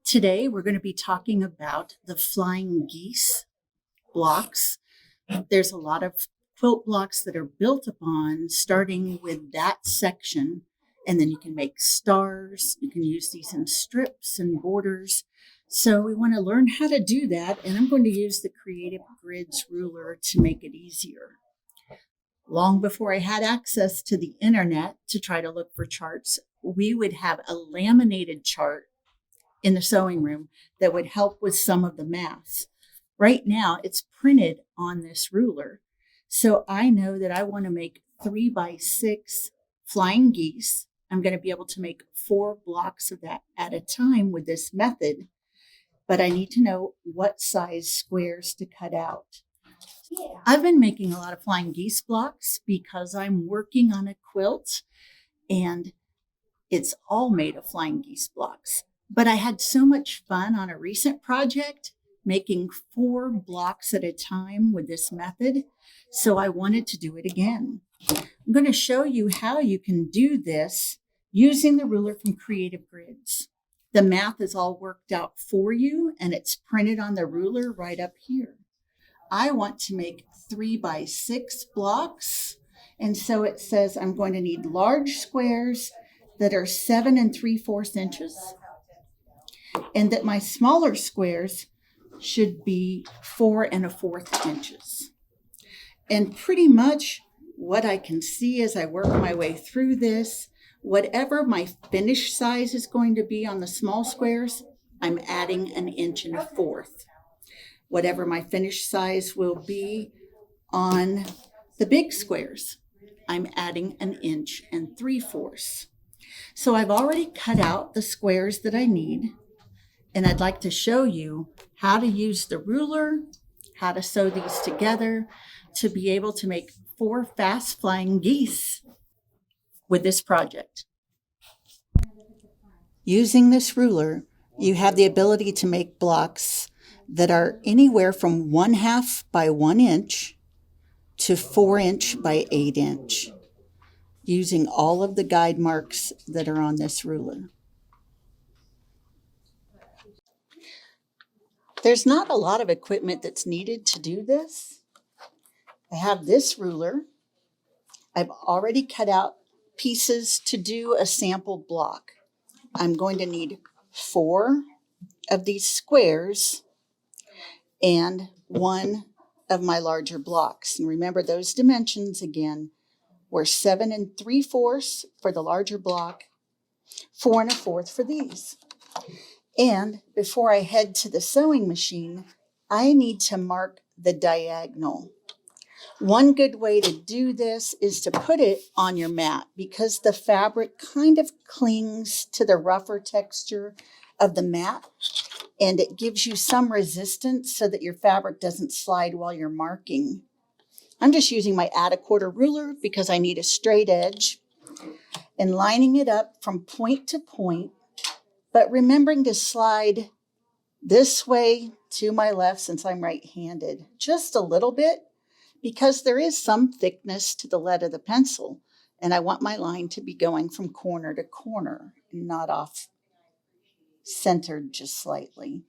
Today, we're going to be talking about the flying geese blocks. There's a lot of quilt blocks that are built upon starting with that section, and then you can make stars. You can use these in strips and borders. So we want to learn how to do that, and I'm going to use the Creative Grids ruler to make it easier. Long before I had access to the internet to try to look for charts, we would have a laminated chart in the sewing room that would help with some of the math. Right now, it's printed on this ruler. So I know that I want to make 3x6 flying geese. I'm going to be able to make 4 blocks of that at a time with this method, but I need to know what size squares to cut out. I've been making a lot of flying geese blocks because I'm working on a quilt and it's all made of flying geese blocks. But I had so much fun on a recent project making 4 blocks at a time with this method, so I wanted to do it again. I'm going to show you how you can do this using the ruler from Creative Grids. The math is all worked out for you, and it's printed on the ruler right up here. I want to make 3x6 blocks, and so it says I'm going to need large squares that are 7 3/4 inches. And that my smaller squares should be 4 1/4 inches. And pretty much what I can see as I work my way through this, whatever my finish size is going to be on the small squares, I'm adding 1 1/4 inches. Whatever my finish size will be on the big squares, I'm adding 1 3/4 inches. So I've already cut out the squares that I need. And I'd like to show you how to use the ruler, how to sew these together to be able to make 4 fast flying geese with this project. Using this ruler, you have the ability to make blocks that are anywhere from 1/2 by 1 inch to 4 inch by 8 inch, using all of the guide marks that are on this ruler. There's not a lot of equipment that's needed to do this. I have this ruler. I've already cut out pieces to do a sample block. I'm going to need 4 of these squares and 1 of my larger blocks. And remember those dimensions again were 7 3/4 for the larger block, 4 1/4 for these. And before I head to the sewing machine, I need to mark the diagonal. One good way to do this is to put it on your mat because the fabric kind of clings to the rougher texture of the mat and it gives you some resistance so that your fabric doesn't slide while you're marking. I'm just using my add 1/4 ruler because I need a straight edge and lining it up from point to point, but remembering to slide this way to my left since I'm right-handed, just a little bit, because there is some thickness to the lead of the pencil, and I want my line to be going from corner to corner, not off centered just slightly.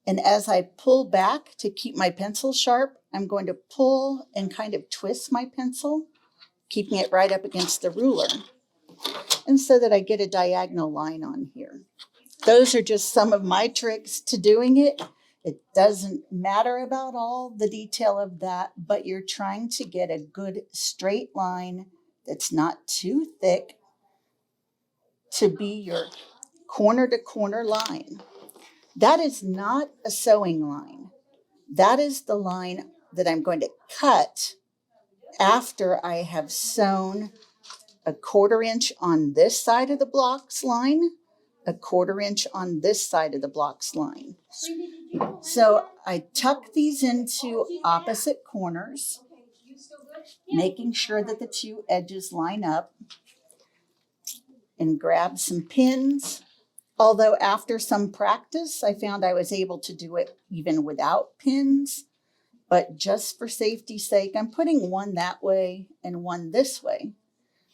And as I pull back to keep my pencil sharp, I'm going to pull and kind of twist my pencil, keeping it right up against the ruler, and so that I get a diagonal line on here. Those are just some of my tricks to doing it. It doesn't matter about all the detail of that, but you're trying to get a good straight line that's not too thick to be your corner to corner line. That is not a sewing line. That is the line that I'm going to cut after I have sewn 1/4 inch on this side of the blocks line, 1/4 inch on this side of the blocks line. So I tuck these into opposite corners, making sure that the 2 edges line up, and grab some pins. Although after some practice, I found I was able to do it even without pins. But just for safety's sake, I'm putting one that way and one this way.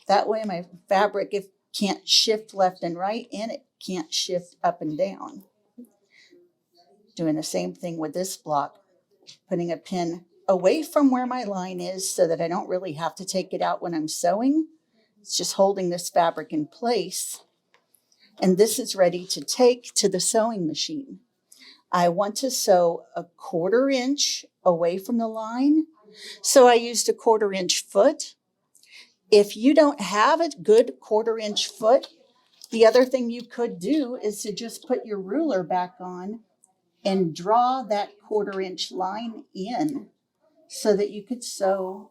That way my fabric can't shift left and right, and it can't shift up and down. Doing the same thing with this block, putting a pin away from where my line is so that I don't really have to take it out when I'm sewing. It's just holding this fabric in place. And this is ready to take to the sewing machine. I want to sew a 1/4 inch away from the line, so I used a 1/4 inch foot. If you don't have a good 1/4 inch foot, the other thing you could do is to just put your ruler back on and draw that 1/4 inch line in so that you could sew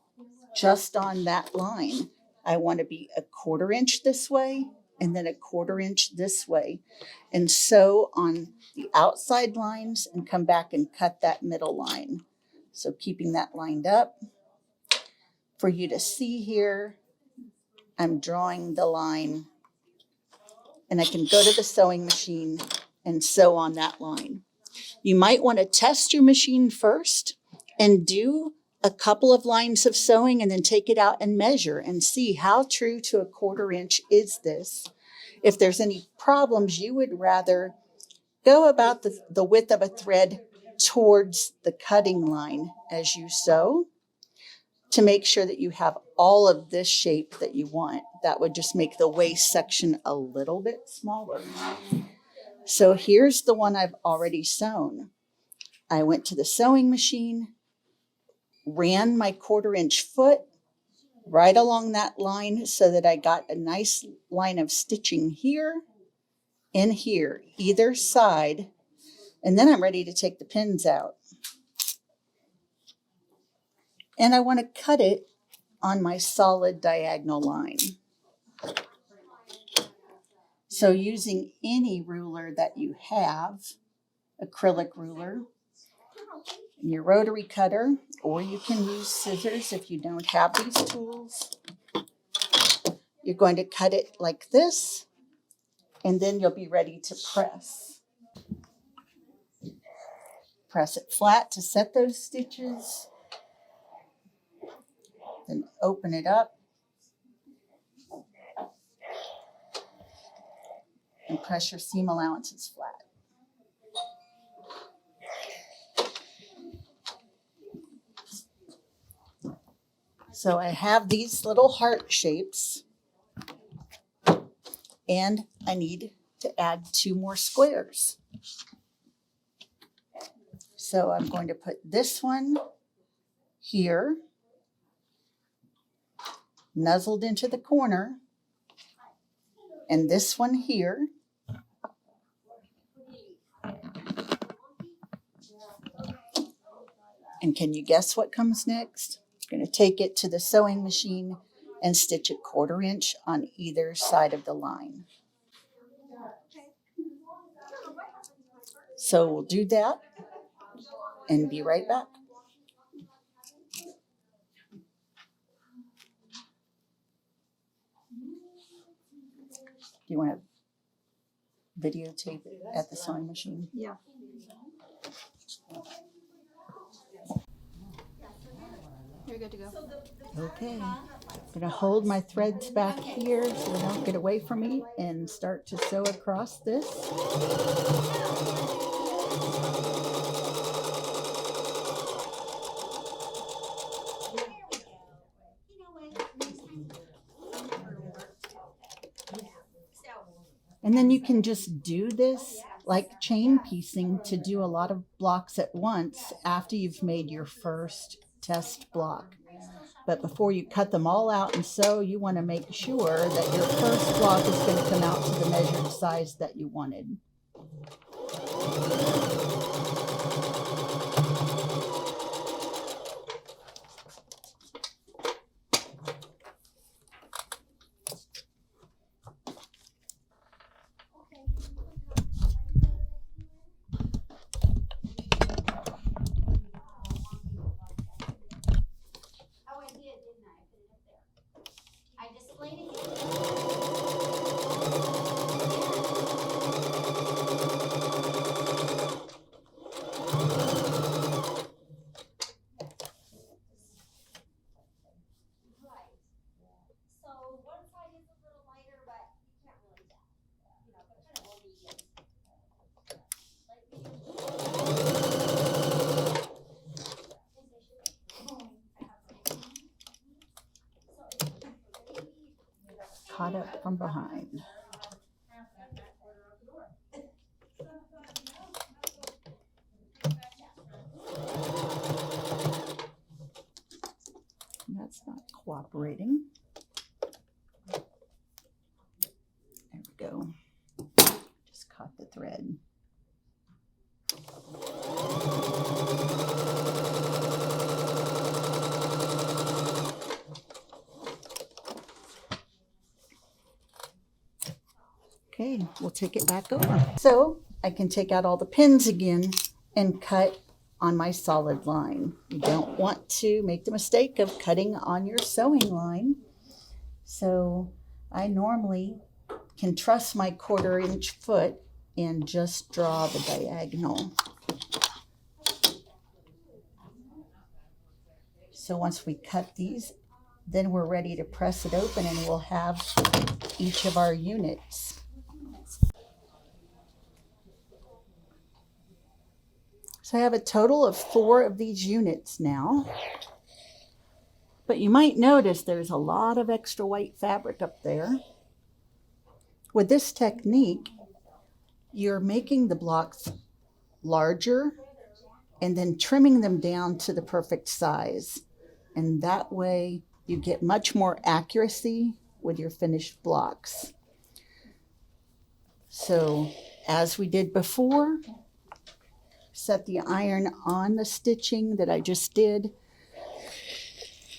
just on that line. I want to be a 1/4 inch this way and then a 1/4 inch this way, and sew on the outside lines and come back and cut that middle line. So keeping that lined up. For you to see here, I'm drawing the line, and I can go to the sewing machine and sew on that line. You might want to test your machine first and do a couple of lines of sewing and then take it out and measure and see how true to a 1/4 inch is this. If there's any problems, you would rather go about the width of a thread towards the cutting line as you sew to make sure that you have all of this shape that you want. That would just make the waist section a little bit smaller. So here's the one I've already sewn. I went to the sewing machine, ran my 1/4 inch foot right along that line so that I got a nice line of stitching here and here, either side, and then I'm ready to take the pins out. And I want to cut it on my solid diagonal line. So using any ruler that you have, acrylic ruler, your rotary cutter, or you can use scissors if you don't have these tools. You're going to cut it like this, and then you'll be ready to press. Press it flat to set those stitches. Then open it up and press your seam allowances flat. So I have these little heart shapes, and I need to add 2 more squares. So I'm going to put this one here, nuzzled into the corner, and this one here. And can you guess what comes next? I'm going to take it to the sewing machine and stitch a 1/4 inch on either side of the line. So we'll do that and be right back. Do you want to videotape it at the sewing machine? Yeah. You're good to go. Okay. I'm going to hold my threads back here so they don't get away from me and start to sew across this. And then you can just do this like chain piecing to do a lot of blocks at once after you've made your first test block. But before you cut them all out and sew, you want to make sure that your first block is going to come out to the measured size that you wanted. caught up from behind. That's not cooperating. There we go. Just caught the thread. Okay, we'll take it back over. So I can take out all the pins again and cut on my solid line. You don't want to make the mistake of cutting on your sewing line. So I normally can trust my 1/4 inch foot and just draw the diagonal. So once we cut these, then we're ready to press it open and we'll have each of our units. So I have a total of 4 of these units now. But you might notice there's a lot of extra white fabric up there. With this technique, you're making the blocks larger and then trimming them down to the perfect size. And that way you get much more accuracy with your finished blocks. So as we did before, set the iron on the stitching that I just did,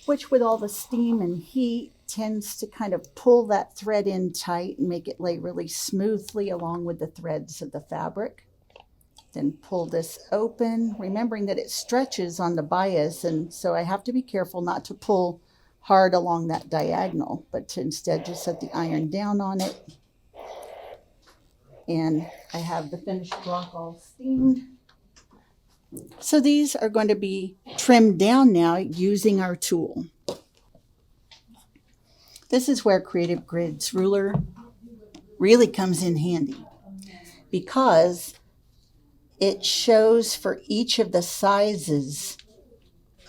which with all the steam and heat tends to kind of pull that thread in tight and make it lay really smoothly along with the threads of the fabric. Then pull this open, remembering that it stretches on the bias, and so I have to be careful not to pull hard along that diagonal, but to instead just set the iron down on it. And I have the finished block all steamed. So these are going to be trimmed down now using our tool. This is where Creative Grid's ruler really comes in handy, because it shows for each of the sizes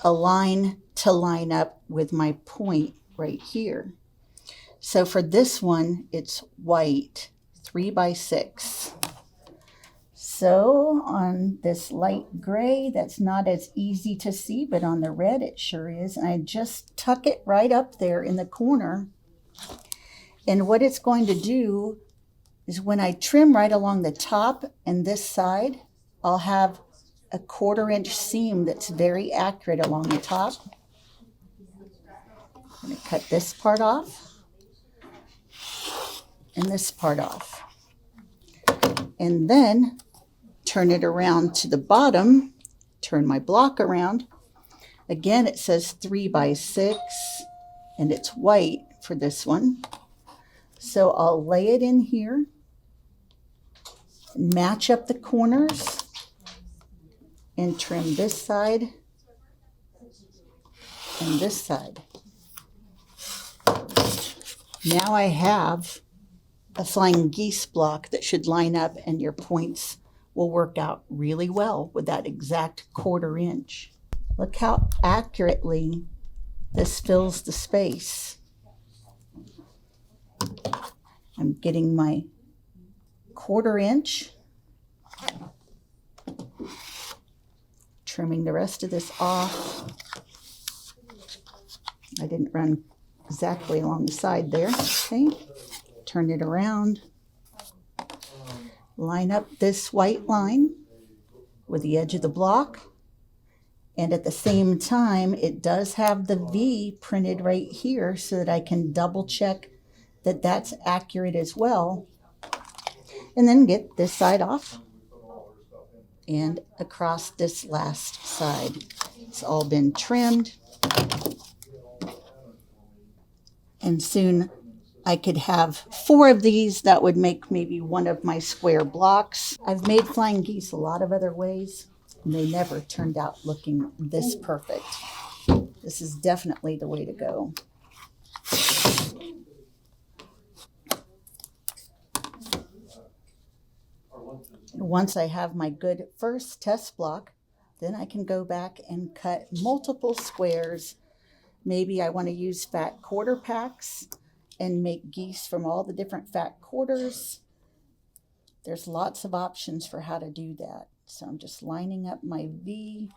a line to line up with my point right here. So for this one, it's white, 3 by 6. So on this light gray, that's not as easy to see, but on the red it sure is. And I just tuck it right up there in the corner. And what it's going to do is when I trim right along the top and this side, I'll have a 1/4 inch seam that's very accurate along the top. I'm going to cut this part off and this part off. And then turn it around to the bottom, turn my block around. Again, it says 3 by 6, and it's white for this one. So I'll lay it in here, match up the corners, and trim this side and this side. Now I have a flying geese block that should line up, and your points will work out really well with that exact 1/4 inch. Look how accurately this fills the space. I'm getting my 1/4 inch, trimming the rest of this off. I didn't run exactly along the side there. Okay, turn it around. Line up this white line with the edge of the block. And at the same time, it does have the V printed right here so that I can double check that that's accurate as well. And then get this side off and across this last side. It's all been trimmed. And soon I could have 4 of these. That would make maybe one of my square blocks. I've made flying geese a lot of other ways, and they never turned out looking this perfect. This is definitely the way to go. Once I have my good first test block, then I can go back and cut multiple squares. Maybe I want to use fat 1/4 packs, and make geese from all the different fat quarters. There's lots of options for how to do that. So I'm just lining up my V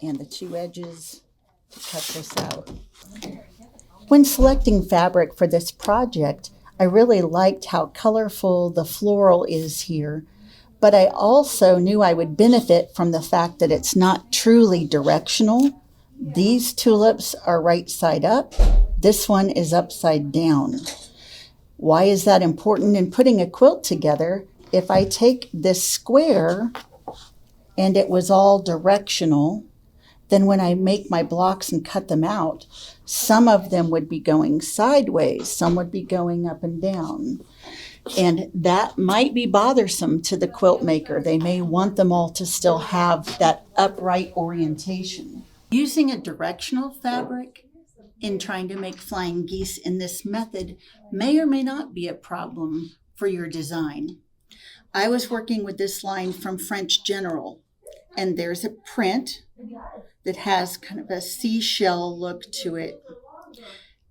and the two edges to cut this out. When selecting fabric for this project, I really liked how colorful the floral is here, but I also knew I would benefit from the fact that it's not truly directional. These tulips are right side up. This one is upside down. Why is that important in putting a quilt together? If I take this square and it was all directional, then when I make my blocks and cut them out, some of them would be going sideways, some would be going up and down. And that might be bothersome to the quilt maker. They may want them all to still have that upright orientation. Using a directional fabric in trying to make flying geese in this method may or may not be a problem for your design. I was working with this line from French General, and there's a print that has kind of a seashell look to it.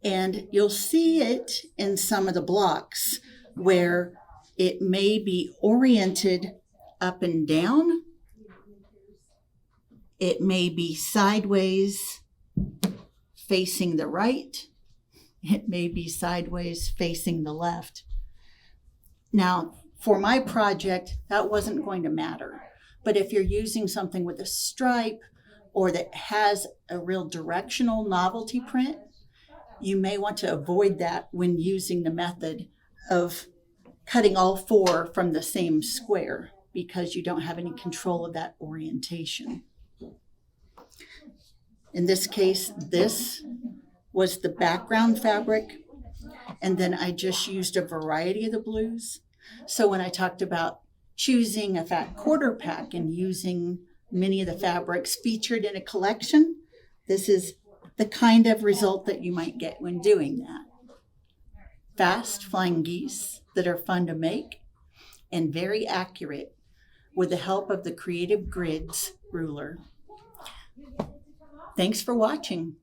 And you'll see it in some of the blocks where it may be oriented up and down. It may be sideways facing the right. It may be sideways facing the left. Now, for my project, that wasn't going to matter. But if you're using something with a stripe or that has a real directional novelty print, you may want to avoid that when using the method of cutting all four from the same square because you don't have any control of that orientation. In this case, this was the background fabric, and then I just used a variety of the blues. So when I talked about choosing a fat quarter pack and using many of the fabrics featured in a collection, this is the kind of result that you might get when doing that. Fast flying geese that are fun to make and very accurate with the help of the Creative Grids ruler. Thanks for watching.